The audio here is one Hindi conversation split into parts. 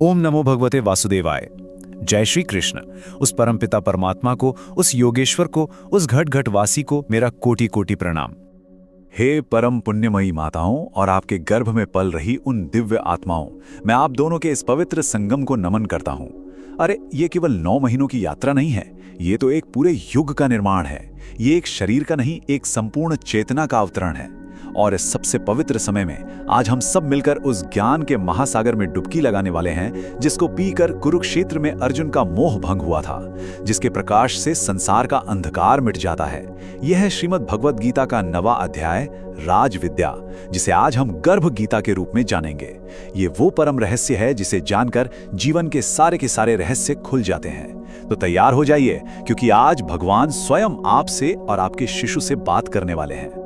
ओम नमो भगवते वासुदेवाय। जय श्री कृष्ण। उस परमपिता परमात्मा को, उस योगेश्वर को, उस घट घट वासी को मेरा कोटि कोटि प्रणाम। हे परम पुण्यमयी माताओं और आपके गर्भ में पल रही उन दिव्य आत्माओं, मैं आप दोनों के इस पवित्र संगम को नमन करता हूँ। अरे ये केवल 9 महीनों की यात्रा नहीं है, ये तो एक पूरे युग का निर्माण है। ये एक शरीर का नहीं, एक संपूर्ण चेतना का अवतरण है। और इस सबसे पवित्र समय में आज हम सब मिलकर उस ज्ञान के महासागर में डुबकी लगाने वाले हैं, जिसको पीकर कुरुक्षेत्र में अर्जुन का मोह भंग हुआ था, जिसके प्रकाश से संसार का अंधकार मिट जाता है। यह है श्रीमद् भगवद गीता का 9वां अध्याय राज विद्या, जिसे आज हम गर्भ गीता के रूप में जानेंगे। ये वो परम रहस्य है जिसे जानकर जीवन के सारे रहस्य खुल जाते हैं। तो तैयार हो जाइए, क्योंकि आज भगवान स्वयं आपसे और आपके शिशु से बात करने वाले हैं।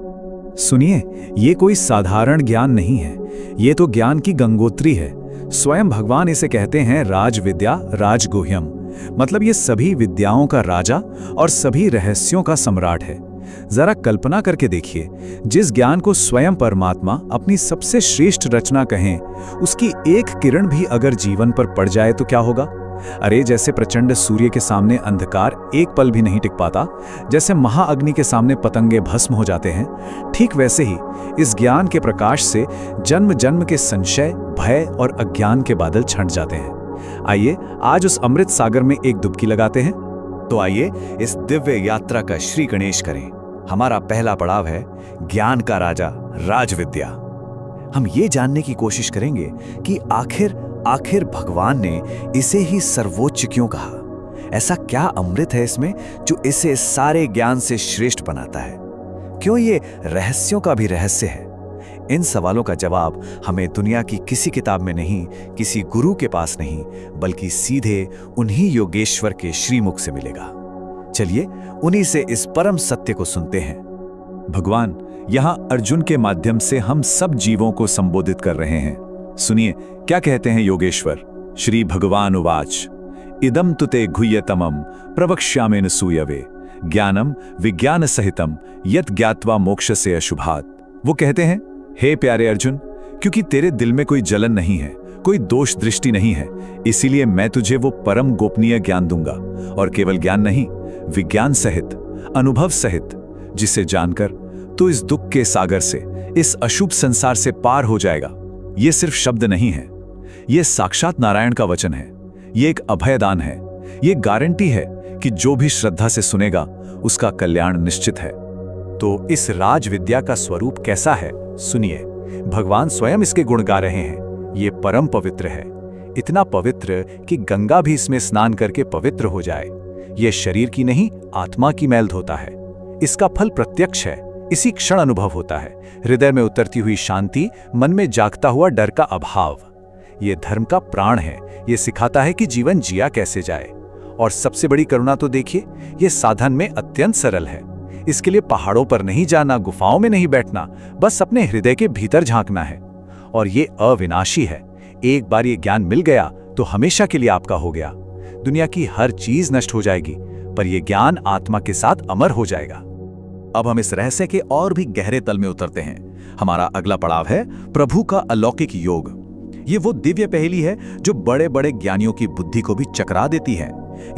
सुनिए, ये कोई साधारण ज्ञान नहीं है, ये तो ज्ञान की गंगोत्री है। स्वयं भगवान इसे कहते हैं राज विद्या, राजगुह्यम। मतलब ये सभी विद्याओं का राजा और सभी रहस्यों का सम्राट है। जरा कल्पना करके देखिए, जिस ज्ञान को स्वयं परमात्मा अपनी सबसे श्रेष्ठ रचना कहें, उसकी एक किरण भी अगर जीवन पर पड़ जाए तो क्या होगा? अरे जैसे प्रचंड सूर्य के सामने अंधकार एक पल भी नहीं टिक पाता, जैसे महाअग्नि के सामने पतंगे भस्म हो जाते हैं, ठीक वैसे ही इस ज्ञान के प्रकाश से जन्म जन्म के संशय, भय और अज्ञान के बादल छंट जाते हैं। आइए आज उस अमृत सागर में एक डुबकी लगाते हैं। तो आइए इस दिव्य यात्रा का श्री गणेश करें। हमारा पहला पड़ाव है ज्ञान का राजा, राज विद्या। हम ये जानने की कोशिश करेंगे कि आखिर भगवान ने इसे ही सर्वोच्च क्यों कहा। ऐसा क्या अमृत है इसमें जो इसे सारे ज्ञान से श्रेष्ठ बनाता है? क्यों ये रहस्यों का भी रहस्य है? इन सवालों का जवाब हमें दुनिया की किसी किताब में नहीं, किसी गुरु के पास नहीं, बल्कि सीधे उन्हीं योगेश्वर के श्रीमुख से मिलेगा। चलिए उन्हीं से इस परम सत्य को सुनते हैं। भगवान यहाँ अर्जुन के माध्यम से हम सब जीवों को संबोधित कर रहे हैं। सुनिए क्या कहते हैं योगेश्वर। श्री भगवान उवाच इदम तुते गुह्यतमं प्रवक्ष्यामि सूयवे ज्ञानम विज्ञान सहितम यत् ज्ञात्वा मोक्षसे अशुभात्। वो कहते हैं, हे प्यारे अर्जुन, क्योंकि तेरे दिल में कोई जलन नहीं है, कोई दोष दृष्टि नहीं है, इसीलिए मैं तुझे वो परम गोपनीय ज्ञान दूंगा। और केवल ज्ञान नहीं, विज्ञान सहित, अनुभव सहित, जिसे जानकर तो इस दुख के सागर से, इस अशुभ संसार से पार हो जाएगा। ये सिर्फ शब्द नहीं है, ये साक्षात नारायण का वचन है। ये एक अभयदान है, ये गारंटी है कि जो भी श्रद्धा से सुनेगा उसका कल्याण निश्चित है। तो इस राज विद्या का स्वरूप कैसा है सुनिए। भगवान स्वयं इसके गुण गा रहे हैं। ये परम पवित्र है, इतना पवित्र कि गंगा भी इसमें स्नान करके पवित्र हो जाए। ये शरीर की नहीं, आत्मा की मैल धोता है। इसका फल प्रत्यक्ष है, इसी क्षण अनुभव होता है। हृदय में उतरती हुई शांति, मन में जागता हुआ डर का अभाव। ये धर्म का प्राण है। ये सिखाता है कि जीवन जिया कैसे जाए। और सबसे बड़ी करुणा तो देखिए, ये साधन में अत्यंत सरल है। इसके लिए पहाड़ों पर नहीं जाना, गुफाओं में नहीं बैठना, बस अपने हृदय के भीतर झांकना है। और ये अविनाशी है। एक बार ये ज्ञान मिल गया तो हमेशा के लिए आपका हो गया। दुनिया की हर चीज नष्ट हो जाएगी, पर यह ज्ञान आत्मा के साथ अमर हो जाएगा। अब हम इस रहस्य के और भी गहरे तल में उतरते हैं। हमारा अगला पड़ाव है प्रभु का अलौकिक योग। ये वो दिव्य पहेली है जो बड़े बड़े ज्ञानियों की बुद्धि को भी चकरा देती है।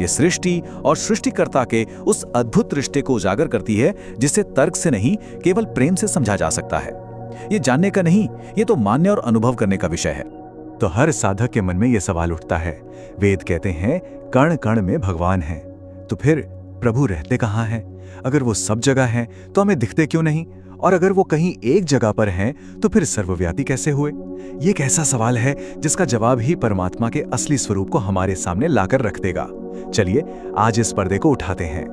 ये सृष्टि और सृष्टिकर्ता के उस अद्भुत रिश्ते को उजागर करती है, जिसे तर्क से नहीं, केवल प्रेम से समझा जा सकता है। ये जानने का नहीं, ये तो मानने और अनुभव करने का विषय है। तो हर साधक के मन में यह सवाल उठता है, वेद कहते हैं कण कण में भगवान है, तो फिर प्रभु रहते कहाँ हैं? अगर वो सब जगह हैं तो हमें दिखते क्यों नहीं? और अगर वो कहीं एक जगह पर हैं तो फिर सर्वव्यापी कैसे हुए? ये एक ऐसा सवाल है जिसका जवाब ही परमात्मा के असली स्वरूप को हमारे सामने लाकर रख देगा। चलिए आज इस पर्दे को उठाते हैं।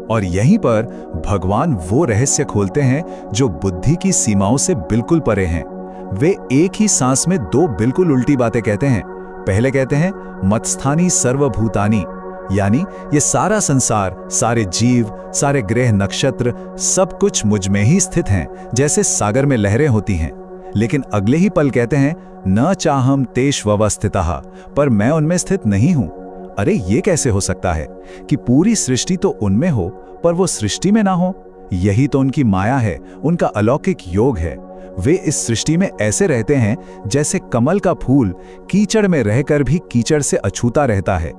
और यहीं पर भगवान वो रहस्य खोलते हैं जो बुद्धि की सीमाओं से बिल्कुल परे हैं। वे एक ही सांस में 2 बिल्कुल उल्टी बातें कहते हैं। पहले कहते हैं मत्स्थानी सर्वभूतानि, यानी ये सारा संसार, सारे जीव, सारे ग्रह नक्षत्र, सब कुछ मुझ में ही स्थित हैं, जैसे सागर में लहरें होती हैं। लेकिन अगले ही पल कहते हैं न चाहम तेष्वस्थितः, पर मैं उनमें स्थित नहीं हूं। अरे ये कैसे हो सकता है कि पूरी सृष्टि तो उनमें हो पर वो सृष्टि में ना हो? यही तो उनकी माया है, उनका अलौकिक योग है। वे इस सृष्टि में ऐसे रहते हैं जैसे कमल का फूल कीचड़ में रहकर भी कीचड़ से अछूता रहता है।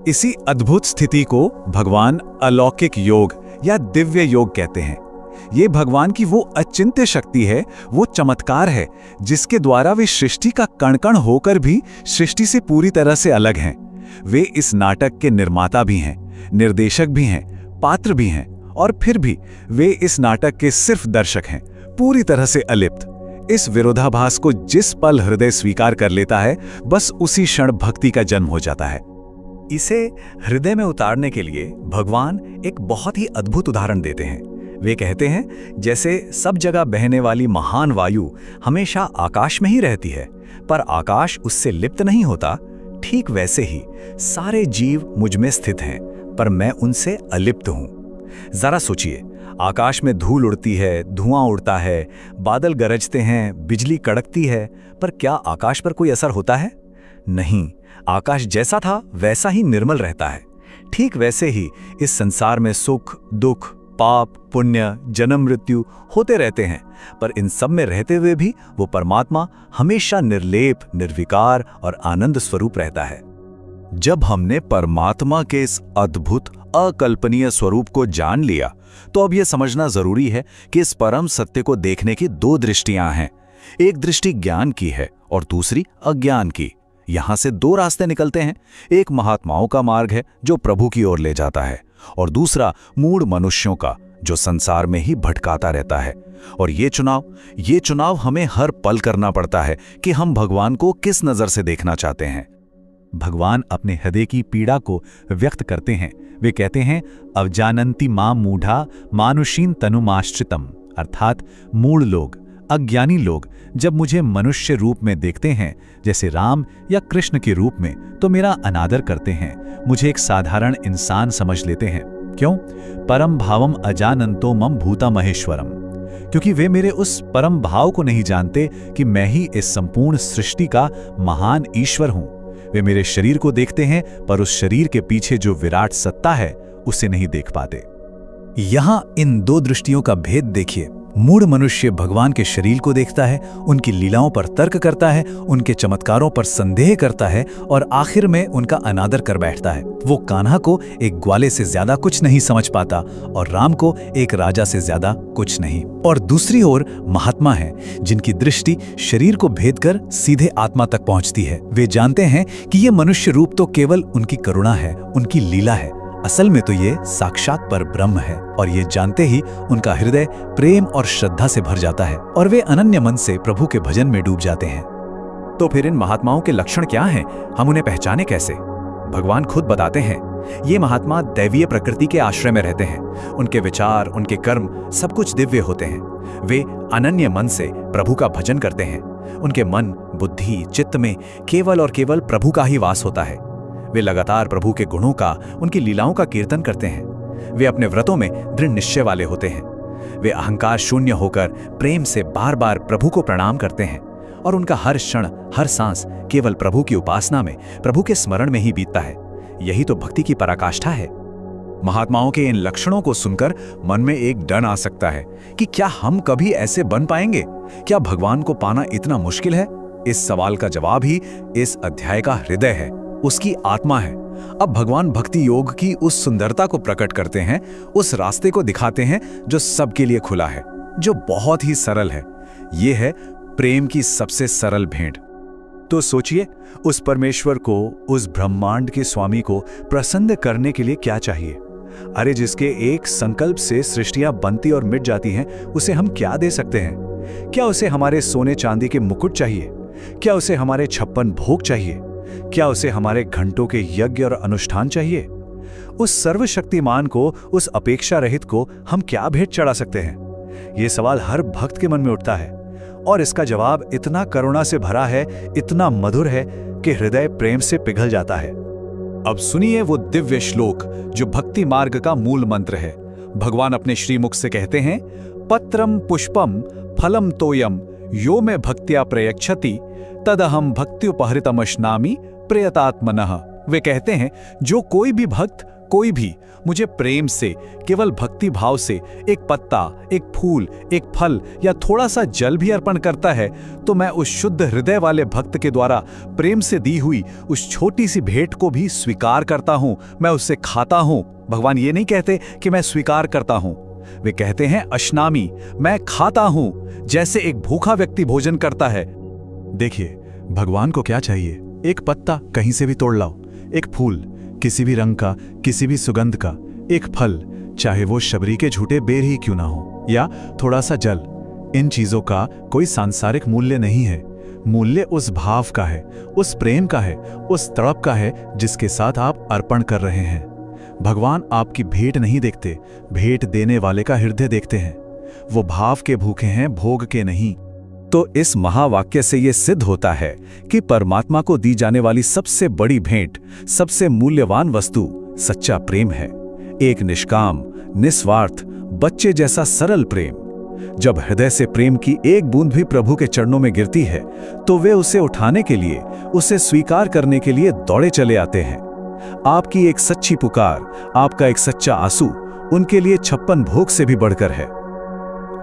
इसी अद्भुत स्थिति को भगवान अलौकिक योग या दिव्य योग कहते हैं। ये भगवान की वो अचिंत्य शक्ति है, वो चमत्कार है जिसके द्वारा वे सृष्टि का कण-कण होकर भी सृष्टि से पूरी तरह से अलग हैं। वे इस नाटक के निर्माता भी हैं, निर्देशक भी हैं, पात्र भी हैं, और फिर भी वे इस नाटक के सिर्फ दर्शक हैं, पूरी तरह से अलिप्त। इस विरोधाभास को जिस पल हृदय स्वीकार कर लेता है, बस उसी क्षण भक्ति का जन्म हो जाता है। इसे हृदय में उतारने के लिए भगवान एक बहुत ही अद्भुत उदाहरण देते हैं। वे कहते हैं, जैसे सब जगह बहने वाली महान वायु हमेशा आकाश में ही रहती है, पर आकाश उससे लिप्त नहीं होता, ठीक वैसे ही सारे जीव मुझ में स्थित हैं, पर मैं उनसे अलिप्त हूं। जरा सोचिए, आकाश में धूल उड़ती है, धुआं उड़ता है, बादल गरजते हैं, बिजली कड़कती है, पर क्या आकाश पर कोई असर होता है? नहीं, आकाश जैसा था वैसा ही निर्मल रहता है। ठीक वैसे ही इस संसार में सुख, दुख, पाप, पुण्य, जन्म, मृत्यु होते रहते हैं, पर इन सब में रहते हुए भी वो परमात्मा हमेशा निर्लेप, निर्विकार और आनंद स्वरूप रहता है। जब हमने परमात्मा के इस अद्भुत अकल्पनीय स्वरूप को जान लिया, तो अब यह समझना जरूरी है कि इस परम सत्य को देखने की दो दृष्टियां हैं। एक दृष्टि ज्ञान की है और दूसरी अज्ञान की। यहां से दो रास्ते निकलते हैं। एक महात्माओं का मार्ग है जो प्रभु की ओर ले जाता है, और दूसरा मूढ़ मनुष्यों का जो संसार में ही भटकाता रहता है। और ये चुनाव हमें हर पल करना पड़ता है कि हम भगवान को किस नजर से देखना चाहते हैं। भगवान अपने हृदय की पीड़ा को व्यक्त करते हैं। वे कहते हैं, अवजानन्ति मां मूढ़ा मानुषीन तनुमाश्रितम, अर्थात मूढ़ लोग, अज्ञानी लोग जब मुझे मनुष्य रूप में देखते हैं, जैसे राम या कृष्ण के रूप में, तो मेरा अनादर करते हैं, मुझे एक साधारण इंसान समझ लेते हैं। क्यों? परम भावम अजानंतो मम भूता महेश्वरम, क्योंकि वे मेरे उस परम भाव को नहीं जानते कि मैं ही इस संपूर्ण सृष्टि का महान ईश्वर हूं। वे मेरे शरीर को देखते हैं, पर उस शरीर के पीछे जो विराट सत्ता है उसे नहीं देख पाते। यहां इन दो दृष्टियों का भेद देखिए। मूढ़ मनुष्य भगवान के शरीर को देखता है, उनकी लीलाओं पर तर्क करता है, उनके चमत्कारों पर संदेह करता है और आखिर में उनका अनादर कर बैठता है। वो कान्हा को एक ग्वाले से ज्यादा कुछ नहीं समझ पाता और राम को एक राजा से ज्यादा कुछ नहीं। और दूसरी ओर महात्मा है, जिनकी दृष्टि शरीर को भेद कर सीधे आत्मा तक पहुंचती है। वे जानते हैं कि ये मनुष्य रूप तो केवल उनकी करुणा है, उनकी लीला है, असल में तो ये साक्षात पर ब्रह्म है। और ये जानते ही उनका हृदय प्रेम और श्रद्धा से भर जाता है और वे अनन्य मन से प्रभु के भजन में डूब जाते हैं। तो फिर इन महात्माओं के लक्षण क्या हैं? हम उन्हें पहचाने कैसे? भगवान खुद बताते हैं, ये महात्मा दैवीय प्रकृति के आश्रय में रहते हैं। उनके विचार, उनके कर्म सब कुछ दिव्य होते हैं। वे अनन्य मन से प्रभु का भजन करते हैं। उनके मन, बुद्धि, चित्त में केवल और केवल प्रभु का ही वास होता है। वे लगातार प्रभु के गुणों का, उनकी लीलाओं का कीर्तन करते हैं। वे अपने व्रतों में दृढ़ निश्चय वाले होते हैं। वे अहंकार शून्य होकर प्रेम से बार बार प्रभु को प्रणाम करते हैं और उनका हर क्षण, हर सांस केवल प्रभु की उपासना में, प्रभु के स्मरण में ही बीतता है। यही तो भक्ति की पराकाष्ठा है। महात्माओं के इन लक्षणों को सुनकर मन में एक डर आ सकता है कि क्या हम कभी ऐसे बन पाएंगे? क्या भगवान को पाना इतना मुश्किल है? इस सवाल का जवाब ही इस अध्याय का हृदय है, उसकी आत्मा है। अब भगवान भक्ति योग की उस सुंदरता को प्रकट करते हैं, उस रास्ते को दिखाते हैं जो सबके लिए खुला है, जो बहुत ही सरल है। यह है प्रेम की सबसे सरल भेंट। तो सोचिए, उस परमेश्वर को, उस ब्रह्मांड के स्वामी को प्रसन्न करने के लिए क्या चाहिए? अरे जिसके एक संकल्प से सृष्टियां बनती और मिट जाती हैं, उसे हम क्या दे सकते हैं? क्या उसे हमारे सोने चांदी के मुकुट चाहिए? क्या उसे हमारे 56 भोग चाहिए? क्या उसे हमारे घंटों के यज्ञ और अनुष्ठान चाहिए? उस सर्वशक्तिमान को, उस अपेक्षा रहित को हम क्या भेंट चढ़ा सकते हैं? ये सवाल हर भक्त के मन में उठता है और इसका जवाब इतना करुणा से भरा है, इतना मधुर है कि हृदय प्रेम से पिघल जाता है। अब सुनिए वो दिव्य श्लोक जो भक्ति मार्ग का मूल मंत्र है। भगवान अपने श्रीमुख से कहते हैं, पत्रम पुष्पम फलम तोयम यो में भक्त्या प्रयच्छति तदहम भक्त्युपहृतमश्नामि प्रियतात्मनः। वे कहते हैं, जो कोई भी भक्त कोई भी मुझे प्रेम से, केवल भक्ति भाव से एक पत्ता, एक फूल, एक फल या थोड़ा सा जल भी अर्पण करता है, तो मैं उस शुद्ध हृदय वाले भक्त के द्वारा प्रेम से दी हुई उस छोटी सी भेंट को भी स्वीकार करता हूं, मैं उससे खाता हूं। भगवान ये नहीं कहते कि मैं स्वीकार करता हूं, वे कहते हैं अश्नामी, मैं खाता हूं, जैसे एक भूखा व्यक्ति भोजन करता है। देखिए, भगवान को क्या चाहिए? एक पत्ता कहीं से भी तोड़ लाओ, एक फूल किसी भी रंग का, किसी भी सुगंध का, एक फल चाहे वो शबरी के झूठे बेर ही क्यों ना हो, या थोड़ा सा जल। इन चीजों का कोई सांसारिक मूल्य नहीं है। मूल्य उस भाव का है, उस प्रेम का है, उस तड़प का है जिसके साथ आप अर्पण कर रहे हैं। भगवान आपकी भेंट नहीं देखते, भेंट देने वाले का हृदय देखते हैं। वो भाव के भूखे हैं, भोग के नहीं। तो इस महावाक्य से यह सिद्ध होता है कि परमात्मा को दी जाने वाली सबसे बड़ी भेंट, सबसे मूल्यवान वस्तु सच्चा प्रेम है। एक निष्काम, निस्वार्थ, बच्चे जैसा सरल प्रेम। जब हृदय से प्रेम की एक बूंद भी प्रभु के चरणों में गिरती है, तो वे उसे उठाने के लिए, उसे स्वीकार करने के लिए दौड़े चले आते हैं। आपकी एक सच्ची पुकार, आपका एक सच्चा आंसू उनके लिए 56 भोग से भी बढ़कर है।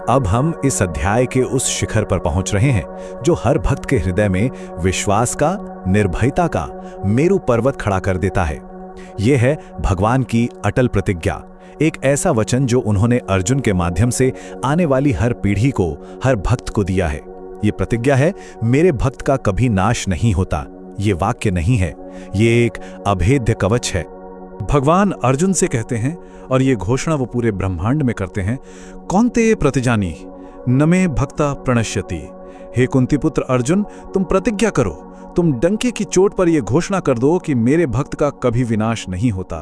अब हम इस अध्याय के उस शिखर पर पहुंच रहे हैं जो हर भक्त के हृदय में विश्वास का, निर्भयता का मेरु पर्वत खड़ा कर देता है। यह है भगवान की अटल प्रतिज्ञा, एक ऐसा वचन जो उन्होंने अर्जुन के माध्यम से आने वाली हर पीढ़ी को, हर भक्त को दिया है। यह प्रतिज्ञा है, मेरे भक्त का कभी नाश नहीं होता। ये वाक्य नहीं है, ये एक अभेद्य कवच है। भगवान अर्जुन से कहते हैं, और ये घोषणा वो पूरे ब्रह्मांड में करते हैं, कौन्तेय प्रतिजानी न मे भक्ता प्रणश्यति। हे कुंती पुत्र अर्जुन, तुम प्रतिज्ञा करो, तुम डंके की चोट पर यह घोषणा कर दो कि मेरे भक्त का कभी विनाश नहीं होता।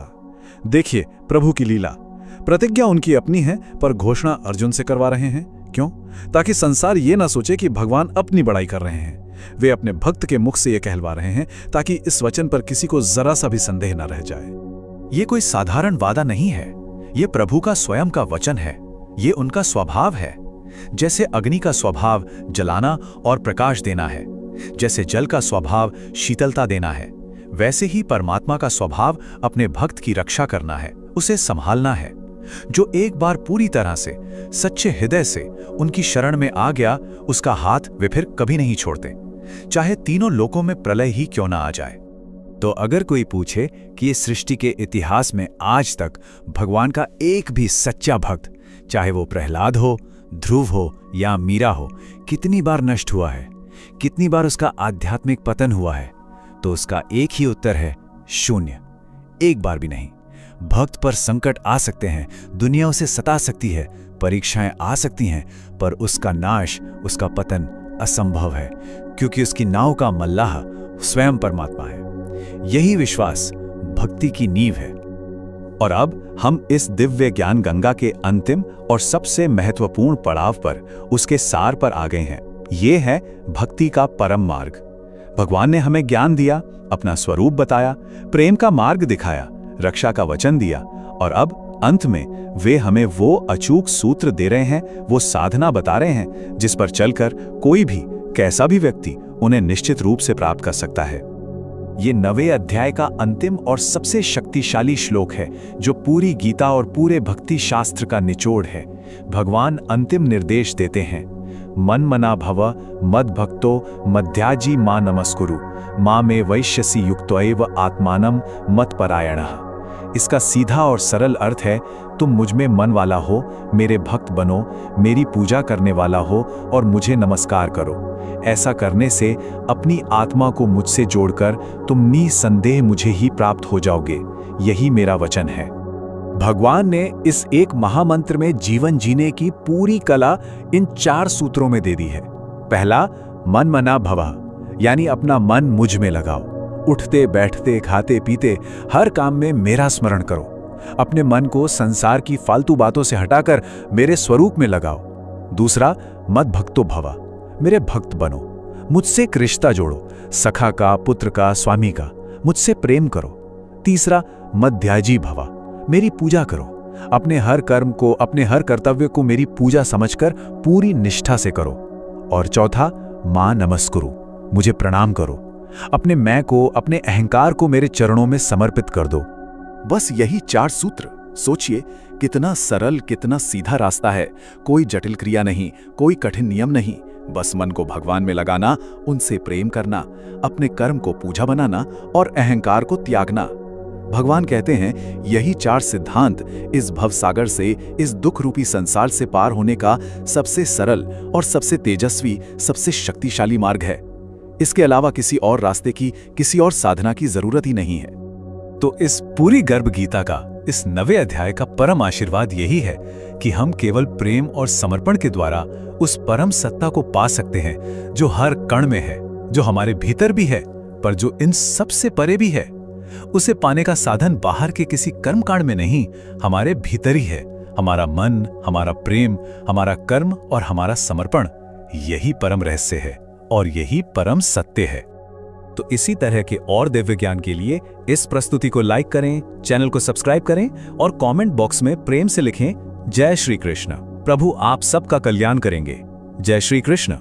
देखिए प्रभु की लीला, प्रतिज्ञा उनकी अपनी है, पर घोषणा अर्जुन से करवा रहे हैं। क्यों? ताकि संसार ये ना सोचे कि भगवान अपनी बड़ाई कर रहे हैं। वे अपने भक्त के मुख से यह कहलवा रहे हैं ताकि इस वचन पर किसी को जरा सा भी संदेह न रह जाए। ये कोई साधारण वादा नहीं है, ये प्रभु का स्वयं का वचन है, ये उनका स्वभाव है। जैसे अग्नि का स्वभाव जलाना और प्रकाश देना है, जैसे जल का स्वभाव शीतलता देना है, वैसे ही परमात्मा का स्वभाव अपने भक्त की रक्षा करना है, उसे संभालना है। जो एक बार पूरी तरह से, सच्चे हृदय से उनकी शरण में आ गया, उसका हाथ वे फिर कभी नहीं छोड़ते, चाहे तीनों लोकों में प्रलय ही क्यों ना आ जाए। तो अगर कोई पूछे कि इस सृष्टि के इतिहास में आज तक भगवान का एक भी सच्चा भक्त, चाहे वो प्रहलाद हो, ध्रुव हो या मीरा हो, कितनी बार नष्ट हुआ है, कितनी बार उसका आध्यात्मिक पतन हुआ है, तो उसका एक ही उत्तर है, शून्य। एक बार भी नहीं। भक्त पर संकट आ सकते हैं, दुनिया उसे सता सकती है, परीक्षाएं आ सकती हैं, पर उसका नाश, उसका पतन असंभव है, क्योंकि उसकी नाव का मल्लाह स्वयं परमात्मा है। यही विश्वास भक्ति की नींव है। और अब हम इस दिव्य ज्ञान गंगा के अंतिम और सबसे महत्वपूर्ण पड़ाव पर, उसके सार पर आ गए हैं। ये है भक्ति का परम मार्ग। भगवान ने हमें ज्ञान दिया, अपना स्वरूप बताया, प्रेम का मार्ग दिखाया, रक्षा का वचन दिया, और अब अंत में वे हमें वो अचूक सूत्र दे रहे हैं, वो साधना बता रहे हैं जिस पर चलकर कोई भी, कैसा भी व्यक्ति उन्हें निश्चित रूप से प्राप्त कर सकता है। ये 9वें अध्याय का अंतिम और सबसे शक्तिशाली श्लोक है, जो पूरी गीता और पूरे भक्ति शास्त्र का निचोड़ है। भगवान अंतिम निर्देश देते हैं, मन मना भव मद भक्तो मध्याजी मां नमस्कुरु मां में वैश्यसी युक्तैव आत्मानम मत परायणः। इसका सीधा और सरल अर्थ है, तुम मुझ में मन वाला हो, मेरे भक्त बनो, मेरी पूजा करने वाला हो और मुझे नमस्कार करो। ऐसा करने से अपनी आत्मा को मुझसे जोड़कर तुम निसंदेह मुझे ही प्राप्त हो जाओगे। यही मेरा वचन है। भगवान ने इस एक महामंत्र में जीवन जीने की पूरी कला इन 4 सूत्रों में दे दी है। पहला, मन मना भव, यानी अपना मन मुझ में लगाओ। उठते बैठते खाते पीते हर काम में मेरा स्मरण करो। अपने मन को संसार की फालतू बातों से हटाकर मेरे स्वरूप में लगाओ। दूसरा, मद भक्तो भव, मेरे भक्त बनो, मुझसे एक रिश्ता जोड़ो, सखा का, पुत्र का, स्वामी का, मुझसे प्रेम करो। तीसरा, मध्याजी भव, मेरी पूजा करो, अपने हर कर्म को, अपने हर कर्तव्य को मेरी पूजा समझकर पूरी निष्ठा से करो। और चौथा, मां नमस्कुरु, मुझे प्रणाम करो, अपने मैं को, अपने अहंकार को मेरे चरणों में समर्पित कर दो। बस यही 4 सूत्र। सोचिए कितना सरल, कितना सीधा रास्ता है। कोई जटिल क्रिया नहीं, कोई कठिन नियम नहीं, बस मन को भगवान में लगाना, उनसे प्रेम करना, अपने कर्म को पूजा बनाना और अहंकार को त्यागना। भगवान कहते हैं यही 4 सिद्धांत इस भवसागर से, इस दुख रूपी संसार से पार होने का सबसे सरल और सबसे तेजस्वी, सबसे शक्तिशाली मार्ग है। इसके अलावा किसी और रास्ते की, किसी और साधना की जरूरत ही नहीं है। तो इस पूरी गर्भ गीता का, इस 9वें अध्याय का परम आशीर्वाद यही है कि हम केवल प्रेम और समर्पण के द्वारा उस परम सत्ता को पा सकते हैं जो हर कण में है, जो हमारे भीतर भी है, पर जो इन सबसे परे भी है। उसे पाने का साधन बाहर के किसी कर्मकांड में नहीं, हमारे भीतर ही है। हमारा मन, हमारा प्रेम, हमारा कर्म और हमारा समर्पण, यही परम रहस्य है और यही परम सत्य है। तो इसी तरह के और दिव्य ज्ञान के लिए इस प्रस्तुति को लाइक करें, चैनल को सब्सक्राइब करें और कमेंट बॉक्स में प्रेम से लिखें, जय श्री कृष्ण। प्रभु आप सबका कल्याण करेंगे। जय श्री कृष्ण।